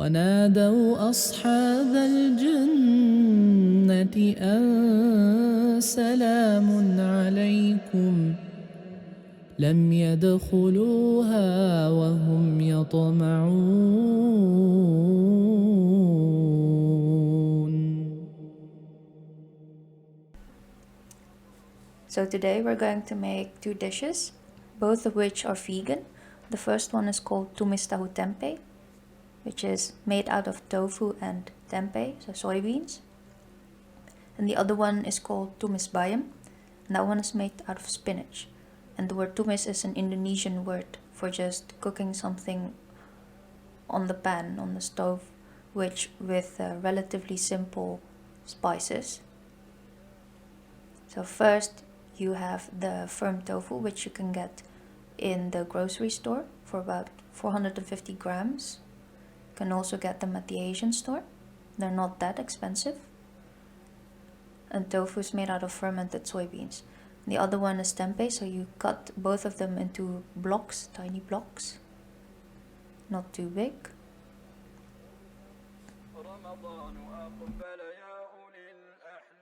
ونادوا أصحاب الجنة أن سلام عليكم لم يدخلوها وهم يطمعون. So today we're going to make two dishes, both of which are vegan. The first one is called Tumis Tahu Tempe, which is made out of tofu and tempeh, so soybeans. And the other one is called Tumis Bayam, and that one is made out of spinach. And the word tumis is an Indonesian word for just cooking something on the pan, on the stove, which with relatively simple spices. So first you have the firm tofu, which you can get in the grocery store for about 450 grams. You can also get them at the Asian store. They're not that expensive. And tofu is made out of fermented soybeans. The other one is tempeh, so you cut both of them into blocks, tiny blocks, not too big.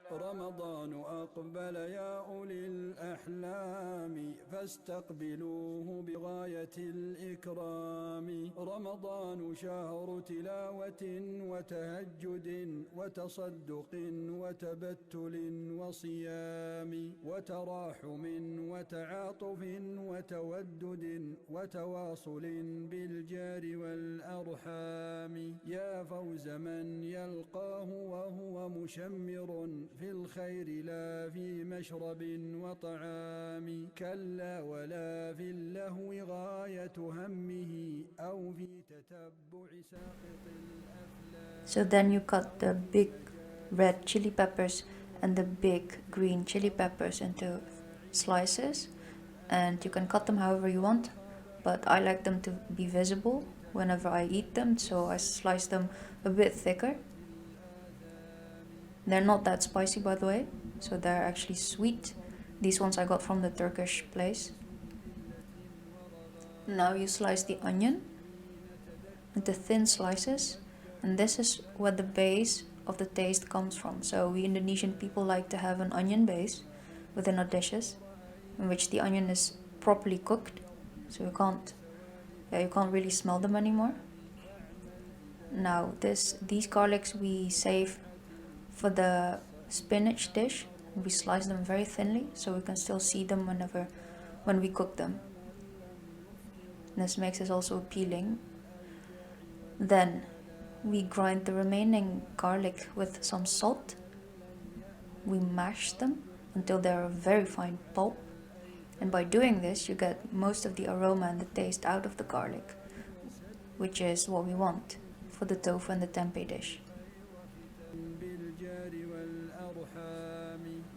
رمضان أقبل يا أولي الأحلام فاستقبلوه بغاية الإكرام رمضان شهر تلاوة وتهجد وتصدق وتبتل وصيام وتراحم وتعاطف وتودد وتواصل بالجار والأرحام يا فوز من يلقاه وهو مشمر في الخير لا في مشرب وطعام كلا ولا في اللهو غاية همه أو في تتبع ساقط الأفلام. So then you cut the big red chili peppers and the big green chili peppers into slices, and you can cut them however you want, but I like them to be visible whenever I eat them, so I slice them a bit thicker. They're not that spicy, by the way, so they're actually sweet. These ones I got from the Turkish place. Now you slice the onion into thin slices, and this is where the base of the taste comes from. So we Indonesian people like to have an onion base within our dishes, in which the onion is properly cooked, so you can't really smell them anymore. Now these garlics we save for the spinach dish. We slice them very thinly so we can still see them when we cook them. This makes it also appealing. Then we grind the remaining garlic with some salt. We mash them until they're a very fine pulp. And by doing this, you get most of the aroma and the taste out of the garlic, which is what we want for the tofu and the tempeh dish.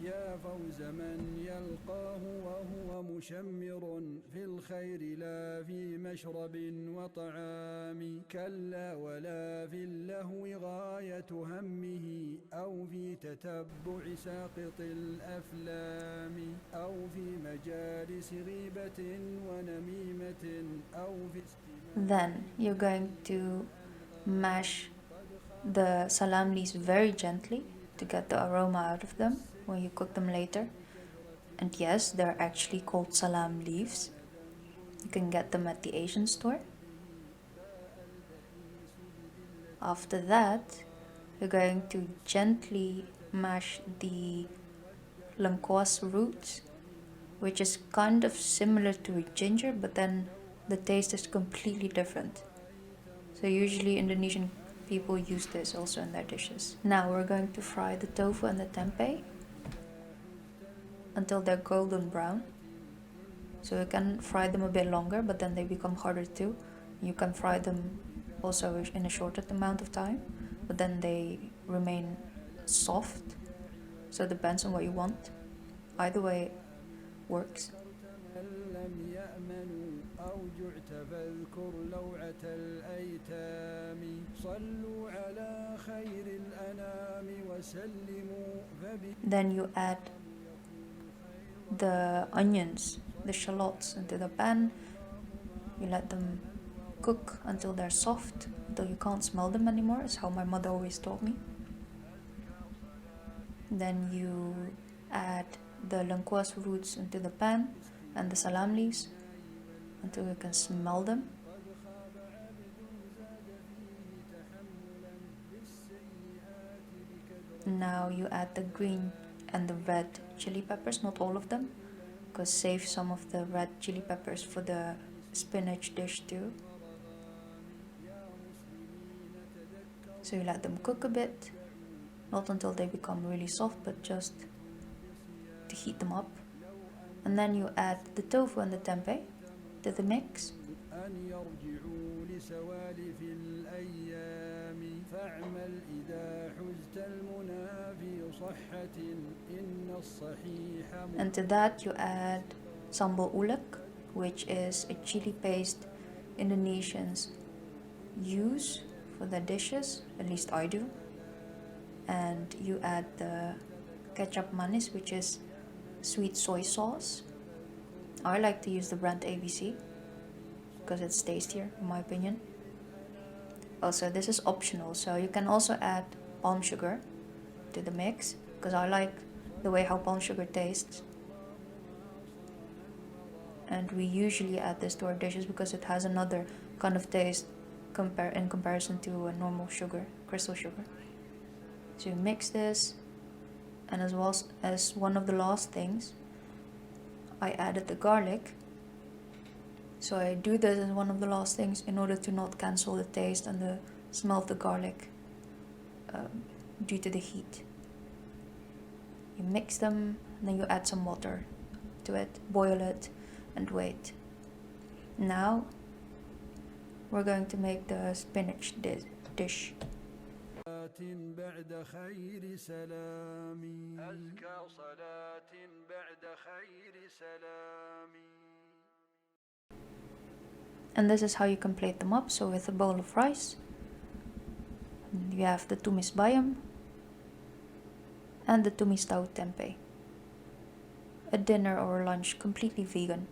يا فوز من يلقاه وهو مشمر في الخير لا في مشرب وطعام كلا ولا في اللهو غاية همه أو في تتبع ساقط الأفلام أو في مجالس غيبة ونميمة أو في Then you're going to mash the salam leaves very gently to get the aroma out of them when you cook them later. And yes, they're actually called salam leaves. You can get them at the Asian store. After that, you're going to gently mash the Lengkuas roots, which is kind of similar to a ginger, but then the taste is completely different. So usually Indonesian people use this also in their dishes. Now we're going to fry the tofu and the tempeh until they're golden brown. So you can fry them a bit longer, but then they become harder too. You can fry them also in a shorter amount of time, but then they remain soft. So it depends on what you want. Either way works. Then you add the onions, the shallots into the pan. You let them cook until they're soft, until you can't smell them anymore, is how my mother always taught me. Then you add the Lengkuas roots into the pan and the Salam leaves until you can smell them. Now you add the green and the red chili peppers, not all of them, because save some of the red chili peppers for the spinach dish too. So you let them cook a bit, not until they become really soft, but just to heat them up. And then you add the tofu and the tempeh to the mix. And to that you add 𝘗𝘮𝘪𝘴, which is a chili paste Indonesians use for their dishes, at least I do. And you add the ketchup manis, which is sweet soy sauce. I like to use the brand 𝗕𝗡𝗅 because it's tastier in my opinion. Also, this is optional, so you can also add palm sugar to the mix because I like the way how palm sugar tastes. And we usually add this to our dishes because it has another kind of taste in comparison to a normal sugar, crystal sugar. So you mix this, and as well as one of the last things, I added the garlic. So I do this as one of the last things in order to not cancel the taste and the smell of the garlic due to the heat. You mix them, and then you add some water to it, boil it, and wait. Now we're going to make the spinach dish. بعد خير سلام أزكى صلاة بعد خير سلام. And this is how you can plate them up. So with a bowl of rice, you have the Tumis Bayam and the Tumis Tahu Tempeh. A dinner or a lunch completely vegan.